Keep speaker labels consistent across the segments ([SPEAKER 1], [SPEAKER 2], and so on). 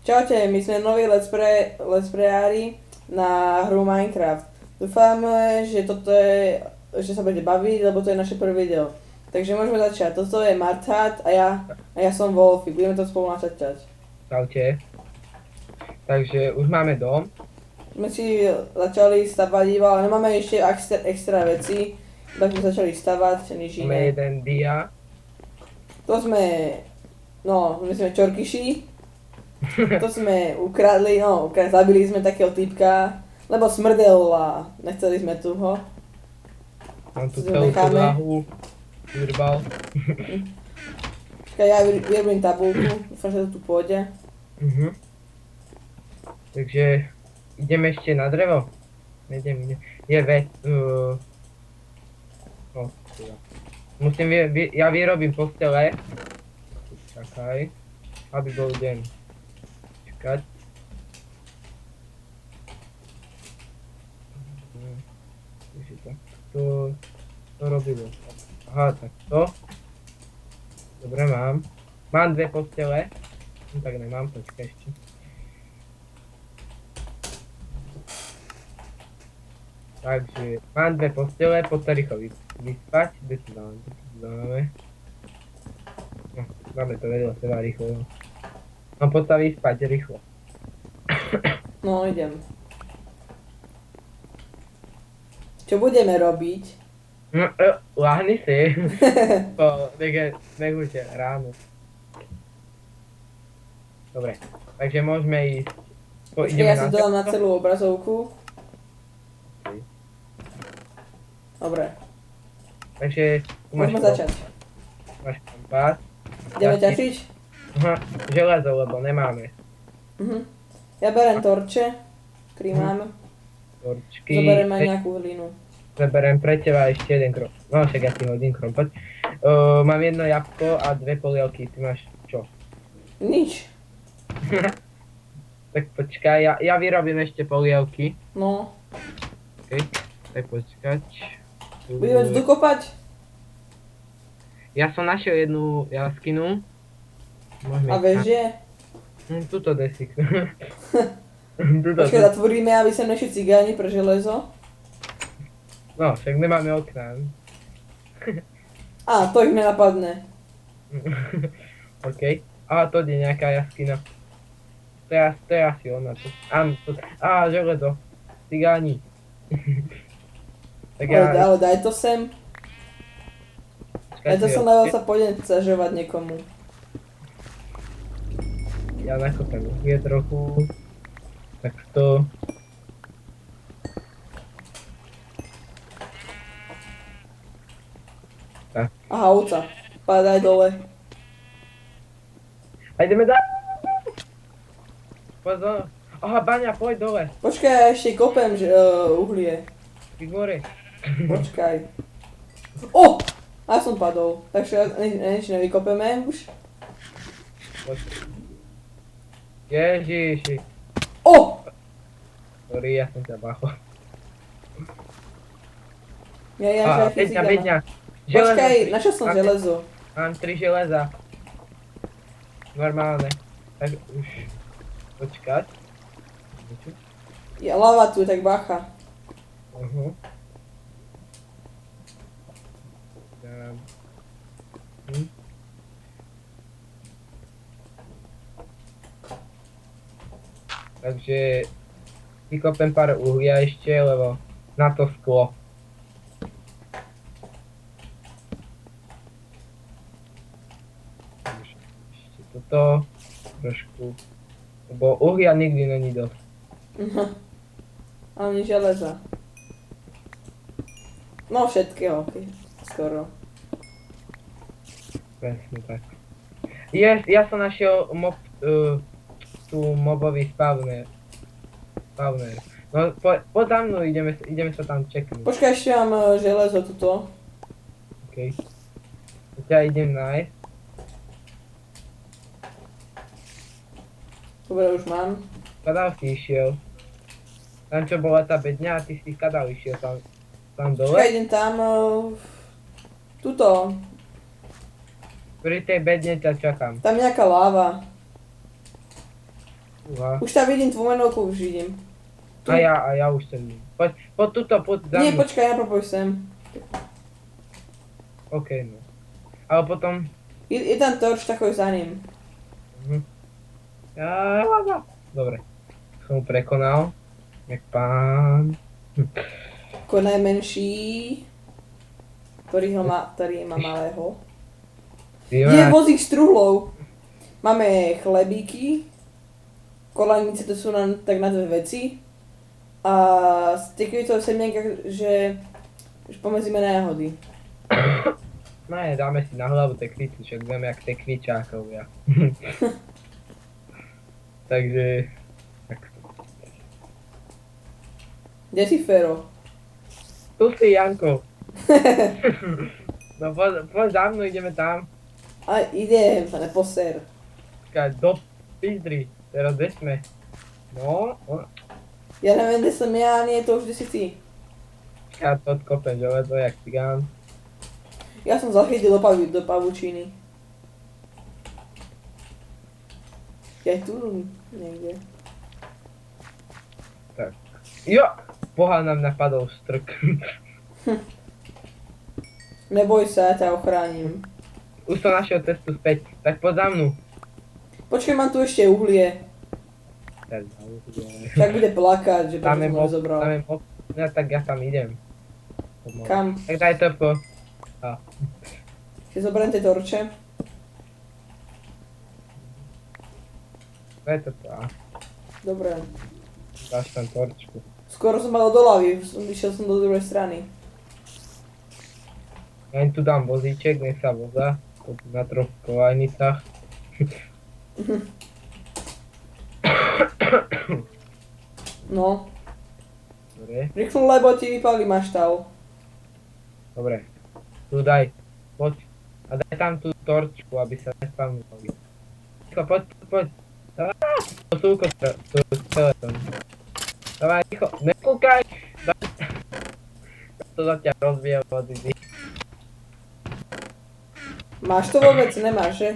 [SPEAKER 1] Čaute, my sme noví let's playári na hru Minecraft. Dúfam, že sa budete baviť, lebo to je naše prvé video. Takže môžeme začať. Toto je Marthat a ja som Wolfy. Budeme to spolu načať.
[SPEAKER 2] Čaute. Takže už máme dom.
[SPEAKER 1] Sme si začali stavať iba, ale nemáme ešte extra veci. Iba sme začali stavať, nič
[SPEAKER 2] Máme
[SPEAKER 1] iné.
[SPEAKER 2] jeden dia.
[SPEAKER 1] To sme, my sme čorkyši. To sme ukradli, zabili sme takého typka, lebo smrdel a nechceli sme tu ho.
[SPEAKER 2] Mám tu
[SPEAKER 1] Si
[SPEAKER 2] celú
[SPEAKER 1] necháme.
[SPEAKER 2] podlahu. Vyrbal.
[SPEAKER 1] Čakaj, ja vyrobím tabulku, dúfam, že to tu pôjde.
[SPEAKER 2] Takže ideme ešte na drevo. Idem. Je musím, ja vyrobím postele. Čakaj. Aby bol deň. Čakať. To robilo. Aha, tak to. Dobre, mám. Mám dve postele. No tak nemám, počkaj ešte. Takže mám dve postele, poď sa rýchlo vyspať. Kde to dáme? No, dáme to vedľa seba rýchlo. No poď sa vyspať rýchlo.
[SPEAKER 1] No, idem. Čo budeme robiť?
[SPEAKER 2] No, láhni si. Nech už je ráno. Dobre, takže môžeme ísť.
[SPEAKER 1] Počkaj, ja si to dám na celú obrazovku.
[SPEAKER 2] Ok.
[SPEAKER 1] Dobre,
[SPEAKER 2] Takže tu máš
[SPEAKER 1] môžeme začať.
[SPEAKER 2] Máš kompás.
[SPEAKER 1] Ideme ťažiť?
[SPEAKER 2] Aha, železo, lebo nemáme.
[SPEAKER 1] Ja berem torče, ktorý mám.
[SPEAKER 2] Torčky.
[SPEAKER 1] Zoberiem aj nejakú hlinu.
[SPEAKER 2] Zaberiem pre teba ešte jeden krom. No však ja si hodím krom, poď. Mám jedno jabko a dve polievky, ty máš čo?
[SPEAKER 1] Nič.
[SPEAKER 2] Tak počkaj, ja vyrobím ešte polievky.
[SPEAKER 1] No,
[SPEAKER 2] OK, tak počkať.
[SPEAKER 1] budeme tu dokopať?
[SPEAKER 2] Ja som našiel jednu jaskynu. Môžeme
[SPEAKER 1] A veže?
[SPEAKER 2] Tuto desík.
[SPEAKER 1] Počkaj, zatvoríme, aby sem nešli cigáni pre železo.
[SPEAKER 2] No, však nemáme okná.
[SPEAKER 1] To ich nenapadne.
[SPEAKER 2] OK. A to je nejaká jaskyna. To je asi ona. Železo. Cigáni. Tak
[SPEAKER 1] Ale daj to sem.
[SPEAKER 2] Počkaj
[SPEAKER 1] Ja to
[SPEAKER 2] si,
[SPEAKER 1] som dával sa pôjdem zažovať niekomu.
[SPEAKER 2] Ja nakopem uhlie trochu. Takto. Tak.
[SPEAKER 1] Aha, ovca. Padaj dole.
[SPEAKER 2] A ideme dať. Pozor. Aha, Baňa, poď dole.
[SPEAKER 1] Počkaj, ja ešte kopem uhlie.
[SPEAKER 2] Výbore.
[SPEAKER 1] Počkaj. Ja som padol. Takže nič nevykopeme už.
[SPEAKER 2] Poď. Ježiši. Sorry, ja som ťa bachol.
[SPEAKER 1] Ja
[SPEAKER 2] Beďa.
[SPEAKER 1] Počkaj, našiel som železo.
[SPEAKER 2] Mám 3 železa. Normálne. Tak už. Počkať.
[SPEAKER 1] Ja lava tu, tak bacha.
[SPEAKER 2] Takže vykopem pár uhlia ešte, lebo na to sklo. Ešte toto trošku, lebo uhlia nikdy není dosť.
[SPEAKER 1] Ani železa. No všetkého, skoro.
[SPEAKER 2] Presne tak. Ja som našiel tu mobový spawner. No poď za mnou, ideme sa tam čeknúť.
[SPEAKER 1] Počkaj, ešte mám železo tuto.
[SPEAKER 2] OK. Ja idem nájsť.
[SPEAKER 1] Dobre, už mám.
[SPEAKER 2] Kadál si išiel? Tam čo bola tá bedňa a ty si kadál išiel tam dole?
[SPEAKER 1] Počkaj, idem tam. Tuto.
[SPEAKER 2] Pri tej bedne ťa čakám.
[SPEAKER 1] Tam nejaká láva.
[SPEAKER 2] Uha.
[SPEAKER 1] Už tam vidím tvoju menovku, už vidím. Tu.
[SPEAKER 2] A ja už som. Poď tuto, poď za
[SPEAKER 1] Nie,
[SPEAKER 2] mnou.
[SPEAKER 1] počkaj, ja propoj sem.
[SPEAKER 2] OK, no. Ale potom...
[SPEAKER 1] Je tam torč, tak hoď za ním.
[SPEAKER 2] Mhm. Dobre. Som ho prekonal. Jak pán.
[SPEAKER 1] Ako najmenší. Ktorý má malého. Je vozík s truhlou. Máme chlebíky. Kolanice to sú tak na dve veci. A stiekujú to semienka, že pomedzíme náhody.
[SPEAKER 2] No je, dáme si na hlavu tekvicu, však vieme jak tekvičákovia. Takže... takto.
[SPEAKER 1] Kde si Fero?
[SPEAKER 2] Tu si, Janko. No poď za mnou, ideme tam.
[SPEAKER 1] A idem, pane poser.
[SPEAKER 2] Počkaj, do pizdri. Teraz kde sme? No,
[SPEAKER 1] Ja neviem, kde som ja, nie, to už kde si ty.
[SPEAKER 2] ja to odkopem, že to je jak cigán.
[SPEAKER 1] Ja som zachytil do pavučiny. Ja tu niekde.
[SPEAKER 2] Tak. Jo! Boha nám napadol strk.
[SPEAKER 1] Neboj sa, ja ťa ochránim.
[SPEAKER 2] Už som našiel cestu späť, tak poď za mnou.
[SPEAKER 1] Počkaj, mám tu ešte uhlie. Však bude plakať, že
[SPEAKER 2] Tam je
[SPEAKER 1] prečo som ho
[SPEAKER 2] mob,
[SPEAKER 1] nezobral.
[SPEAKER 2] tam je mob. Ja tak ja tam idem.
[SPEAKER 1] Kam?
[SPEAKER 2] Tak daj to.
[SPEAKER 1] Si zoberiem tie torče.
[SPEAKER 2] Daj to.
[SPEAKER 1] Dobre.
[SPEAKER 2] Dáš tam torčku.
[SPEAKER 1] Skoro som mal do lavy, išiel som do druhej strany.
[SPEAKER 2] Ja im tu dám vozíček, nech sa vozá. Na troch kolajnicách.
[SPEAKER 1] No,
[SPEAKER 2] Dobre.
[SPEAKER 1] rýchlo, lebo ti vypali maštal.
[SPEAKER 2] Dobre. Tu daj. Poď. A daj tam tú torčku, aby sa nespavnovali. Poď. To sú skeleton. Dávaj, ticho. Nekúkaj. To zatiaľ rozbije vody.
[SPEAKER 1] Máš to vôbec? Nemáš, že?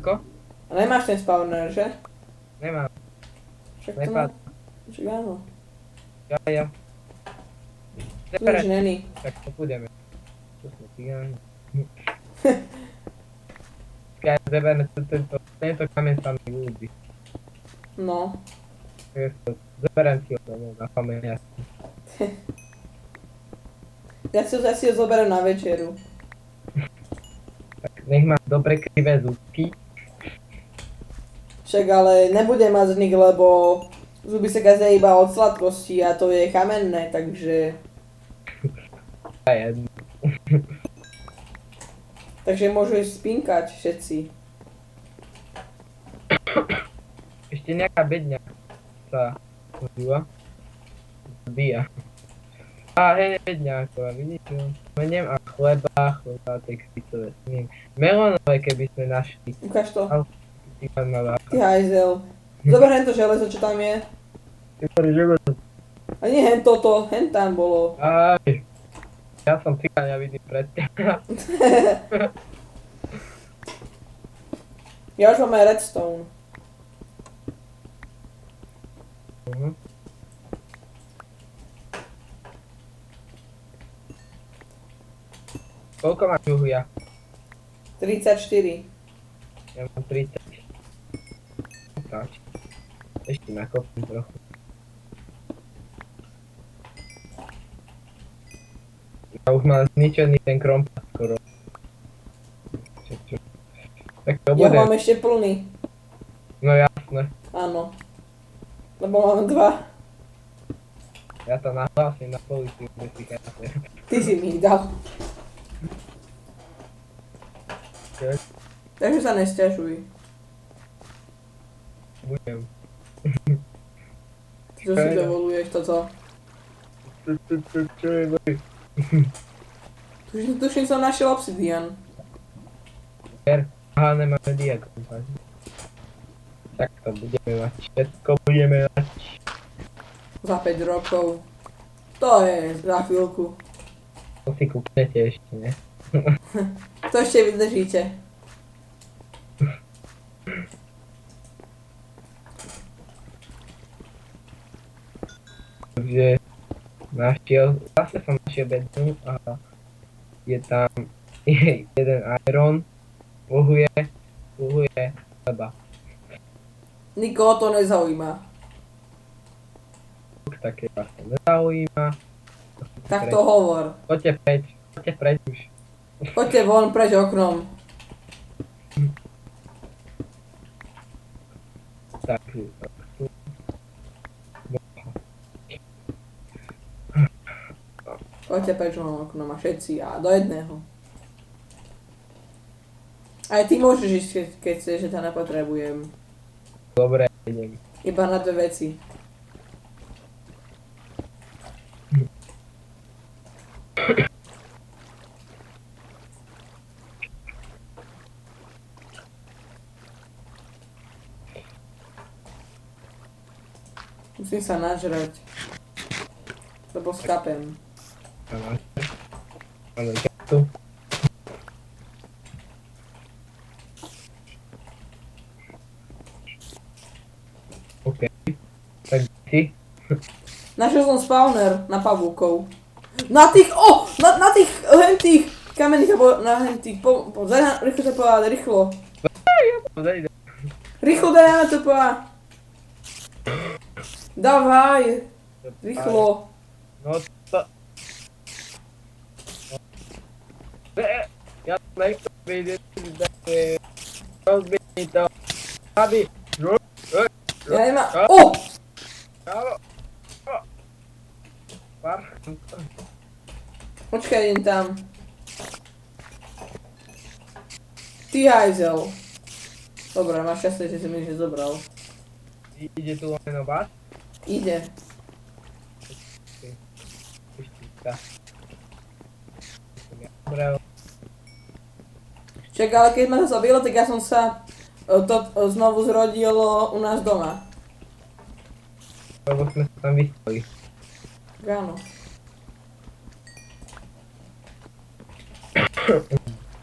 [SPEAKER 2] Ako?
[SPEAKER 1] A nemáš ten spawner, že?
[SPEAKER 2] Nemám.
[SPEAKER 1] Však to
[SPEAKER 2] Nepad.
[SPEAKER 1] Však áno.
[SPEAKER 2] Ja.
[SPEAKER 1] Tu nič není.
[SPEAKER 2] Tak to budeme. Tu sme cigáni. Keď zeberme tento kameň sa mi ľúbi.
[SPEAKER 1] No.
[SPEAKER 2] Zeberem si ho domov na pamäť.
[SPEAKER 1] Ja si ho zoberiem na večeru.
[SPEAKER 2] Tak nech má dobre krivé zúbky.
[SPEAKER 1] Však ale nebude mať z nich, lebo zuby sa kazia iba od sladkosti a to je kamenné, takže...
[SPEAKER 2] To je jedno.
[SPEAKER 1] Takže môžu ísť spinkať všetci.
[SPEAKER 2] Ešte nejaká bedňa sa hodila. Zbíja. A hej, bedňáková, vidíte? Meniem a chleba, textitové smiem. Melónové keby sme našli.
[SPEAKER 1] Ukáž to.
[SPEAKER 2] Ivan ma láka.
[SPEAKER 1] Ty hajzel. Zoberiem to železo, čo tam je. A nie hen toto, hen tam bolo.
[SPEAKER 2] Aj. Ja som cigán, ja vidím pred teba.
[SPEAKER 1] Ja už mám aj redstone.
[SPEAKER 2] Koľko máš uhlia?
[SPEAKER 1] 34.
[SPEAKER 2] Ja mám 30. Tak. Ešte nakopím trochu. Ja už mám zničený ten krompas skoro. Čo? Tak to
[SPEAKER 1] Ja
[SPEAKER 2] bude.
[SPEAKER 1] mám ešte plný.
[SPEAKER 2] No jasné.
[SPEAKER 1] Áno. Lebo mám 2.
[SPEAKER 2] Ja to nahlásím na policiu, bez si chápe.
[SPEAKER 1] Ty si mi ich dal.
[SPEAKER 2] Čo?
[SPEAKER 1] Takže sa nesťažuj.
[SPEAKER 2] Budem.
[SPEAKER 1] Čo si dovoluješ toto?
[SPEAKER 2] Čo je boj?
[SPEAKER 1] Tuším som našiel obsidian.
[SPEAKER 2] Aha, nemáme diagram. Tak to budeme mať. Všetko budeme mať.
[SPEAKER 1] Za 5 rokov. To je za chvíľku.
[SPEAKER 2] To si kúknete ešte, ne?
[SPEAKER 1] To ešte vydržíte.
[SPEAKER 2] Takže zase som našiel bednu a je tam jeden iron, uhuje chleba.
[SPEAKER 1] Nikoho to nezaujíma.
[SPEAKER 2] Také vás to nezaujíma.
[SPEAKER 1] Tak to hovor.
[SPEAKER 2] Poďte preč už.
[SPEAKER 1] Poďte von preč oknom.
[SPEAKER 2] Takže tu.
[SPEAKER 1] Poďte preč von oknom a všetci a do jedného. Aj ty môžeš ísť, keď chceš, že ťa nepotrebujem.
[SPEAKER 2] Dobre, idem.
[SPEAKER 1] Iba na dve veci. Musím sa nažrať. Lebo skapem.
[SPEAKER 2] Áno, tu. OK. Tak si.
[SPEAKER 1] Našiel som spawner na pavúkov. Na tých, na tých hentých kamenných, na hentých, rýchlo to povedať, rýchlo. Rýchlo daj na to povedať. Dávaj, rýchlo.
[SPEAKER 2] No to... Ja nechcem vidieť, rozbíj to. Aby...
[SPEAKER 1] Ja nemám,
[SPEAKER 2] Áno.
[SPEAKER 1] Počkaj, idem tam. Ty hajzel. Dobre, máš šťastie, že si mi nič nezobral.
[SPEAKER 2] Ide tu len o vás?
[SPEAKER 1] Ide. Čak, ale keď ma to zabilo, tak ja som sa znovu zrodilo u nás doma.
[SPEAKER 2] Lebo sme sa tam vyspali.
[SPEAKER 1] Áno.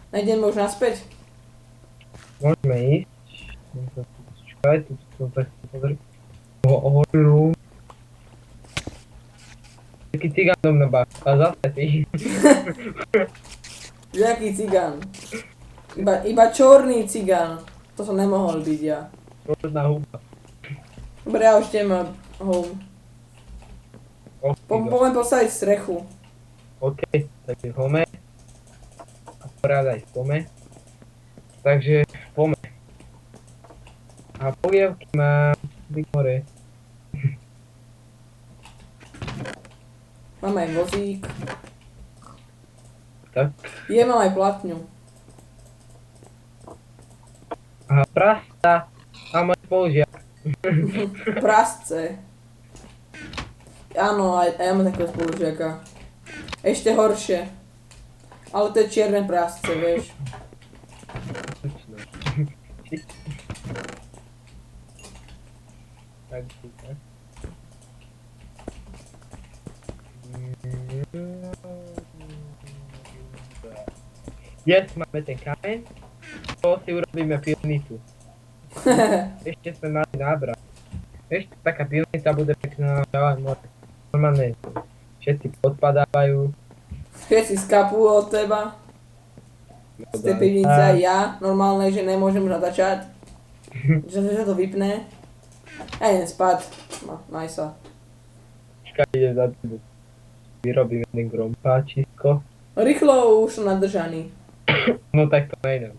[SPEAKER 1] Nejdeme už naspäť?
[SPEAKER 2] Môžeme ísť. Čakaj, tu som sa chcel pozrieť. Ohoru. Taký cigán dom na bach. A zase ty.
[SPEAKER 1] Jaký cigán? Iba čorný cigán. To som nemohol byť ja.
[SPEAKER 2] Čorná huba.
[SPEAKER 1] Dobre, ja už idem home. Poďme postaviť strechu.
[SPEAKER 2] OK, takže home. Akorát aj spome. Takže spome. A polievky mám hore.
[SPEAKER 1] Mám aj vozík.
[SPEAKER 2] Tak.
[SPEAKER 1] Mám aj platňu.
[SPEAKER 2] A prasta. A môj spolužiak.
[SPEAKER 1] Prasce. Áno, aj ja mám takého spolužiaka. Ešte horšie. Ale to je čierne prasce, vieš.
[SPEAKER 2] Tak. Yes, máme ten kameň. To si urobíme pivnicu. Ešte sme mali nábrať. Ešte taká pivnica bude pekná, normálne všetci podpadávajú.
[SPEAKER 1] Všetci skapú od teba. Z tej pivnice aj ja, normálne, že nemôžem už natáčať. Že sa to vypne. Ja idem spať. Maj sa.
[SPEAKER 2] Počkaj, idem za tebou. Vyrobím jeden grompáčisko.
[SPEAKER 1] Rýchlo, už som nadržaný.
[SPEAKER 2] No tak to nejdem.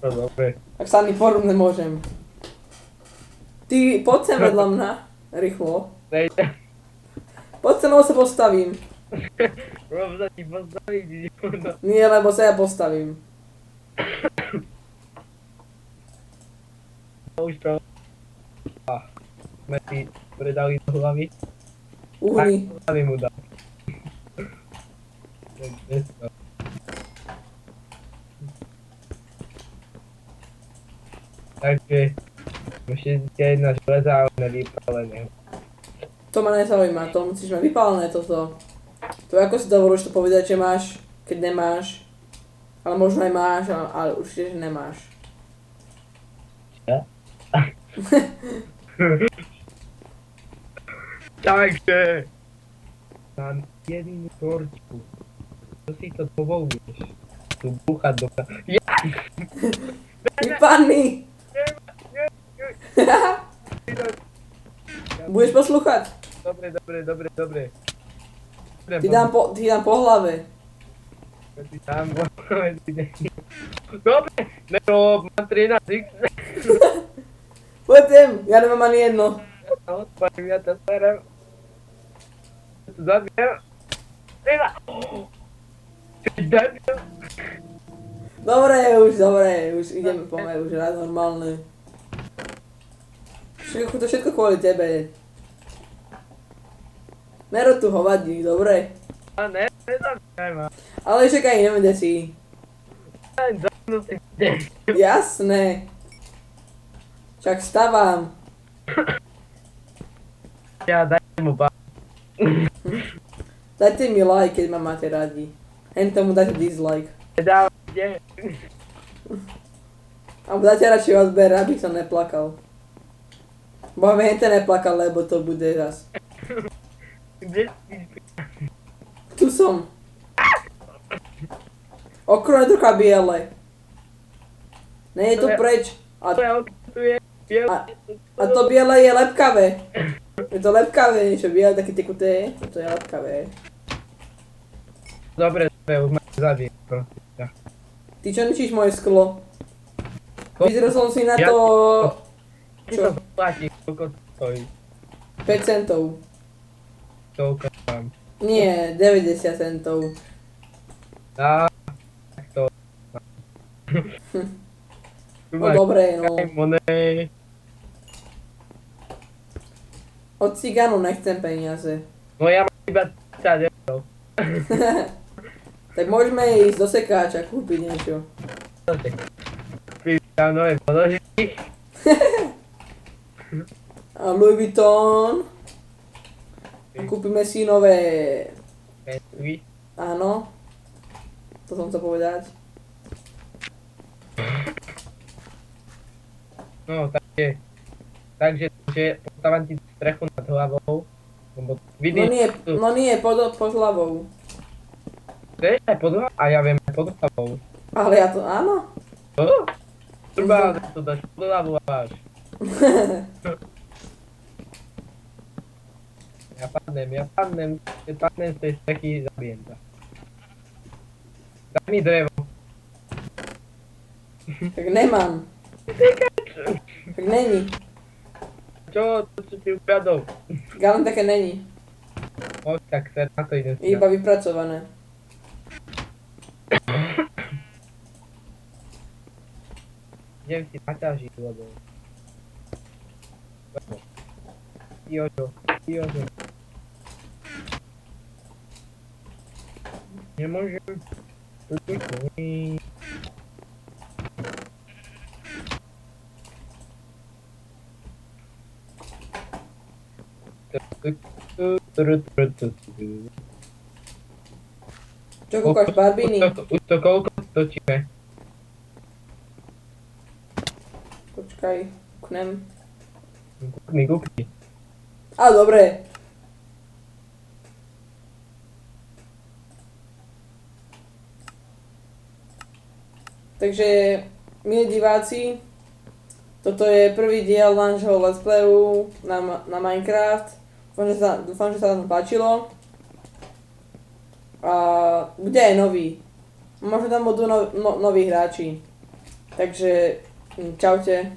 [SPEAKER 2] No dobre.
[SPEAKER 1] Tak sa ani porúm nemôžem. Ty, poď sem vedľa mňa. Rýchlo.
[SPEAKER 2] Nejdem.
[SPEAKER 1] Poď sem, lebo sa postavím.
[SPEAKER 2] Rob sa ti postaviť, idioto.
[SPEAKER 1] Nie, lebo sa ja postavím.
[SPEAKER 2] No už to. Sme si predali do hlavy.
[SPEAKER 1] Uhni.
[SPEAKER 2] Hlavy mu dal. Takže musíte jedna železa, ale nevypáleného.
[SPEAKER 1] To ma nezaujíma, to musíš mať vypálené toto. To ako si dovolíš to povedať, že máš, keď nemáš. Ale možno aj máš, ale určite, že nemáš.
[SPEAKER 2] Ja? Takže mám jedinú torčku. Čo si to dovoluješ? Tu búchať do... Ja!
[SPEAKER 1] Vypadni! Budeš poslúchať?
[SPEAKER 2] Dobre.
[SPEAKER 1] Ti dám po hlave.
[SPEAKER 2] Ty tam dobre, nebo mám 13 x.
[SPEAKER 1] Poďte, ja nemám ani jedno.
[SPEAKER 2] Odpadím, ja to serem. Ja to zabijem. Tyva! Ty debil!
[SPEAKER 1] Dobre, už ideme pomaly, už rád normálne. To všetko kvôli tebe. Nero tu hovadí, dobre?
[SPEAKER 2] A ne, nezabijaj ma.
[SPEAKER 1] Ale čakaj, nevede si.
[SPEAKER 2] Len zapnutý deň.
[SPEAKER 1] Jasné. Však vstávam.
[SPEAKER 2] Ja daj mu ba.
[SPEAKER 1] Dajte mi like, keď ma máte radi. Hen tomu dajte dislike.
[SPEAKER 2] Dávam deň.
[SPEAKER 1] Alebo dajte radšej odber, aby som neplakal. Bo aby hen ten neplakal, lebo to bude raz.
[SPEAKER 2] Kde si?
[SPEAKER 1] Tu som. Okno je trocha biele. Nie je to preč. A
[SPEAKER 2] Tu je biel.
[SPEAKER 1] A to biele je lepkavé. Je to lepkavé, niečo biele, také tekuté. To je lepkavé.
[SPEAKER 2] Dobre, už ma zabijem. Prosím ťa.
[SPEAKER 1] Ty čo ničíš moje sklo? Vyzrel som si na to...
[SPEAKER 2] Ty
[SPEAKER 1] Čo?
[SPEAKER 2] to platíš, koľko to stojí.
[SPEAKER 1] 5 centov.
[SPEAKER 2] Toľko mám.
[SPEAKER 1] Nie, 90 centov.
[SPEAKER 2] Á, tak to... Tu
[SPEAKER 1] No dobre, no.
[SPEAKER 2] monej.
[SPEAKER 1] Od cigánu nechcem peniaze.
[SPEAKER 2] No ja mám iba 30 eur.
[SPEAKER 1] Tak môžeme ísť do sekáča kúpiť niečo.
[SPEAKER 2] Pýtam nové podložky.
[SPEAKER 1] A Louis Vuitton. Kúpime si nové...
[SPEAKER 2] Pensy.
[SPEAKER 1] Áno. To som chcel povedať.
[SPEAKER 2] No, takže postavam ti strechu nad hlavou. Lebo vidíš,
[SPEAKER 1] No nie, pod hlavou.
[SPEAKER 2] vieš aj pod hlavou? A ja viem aj pod hlavou.
[SPEAKER 1] Ale ja to, áno.
[SPEAKER 2] Trvá, to dáš pod hlavu až. Ja padnem z tej strechy, zabijem ťa. Daj mi drevo.
[SPEAKER 1] Tak nemám. Tak není.
[SPEAKER 2] Čo ti ukradol?
[SPEAKER 1] Tak ale také není.
[SPEAKER 2] No tak sa na to idem
[SPEAKER 1] Je iba vypracované.
[SPEAKER 2] Idem si naťažiť, lebo... Jožo. Nemôžem. Tu stojí.
[SPEAKER 1] Čo kúkaš, Barbiny?
[SPEAKER 2] Už to koľko točíme?
[SPEAKER 1] Počkaj, kúknem.
[SPEAKER 2] Kúkni.
[SPEAKER 1] A dobre. Takže, milí diváci, toto je prvý diel nášho let's playu na Minecraft. Dúfam, že sa vám páčilo. A bude aj nový. Možno tam budú noví hráči. Takže, čaute.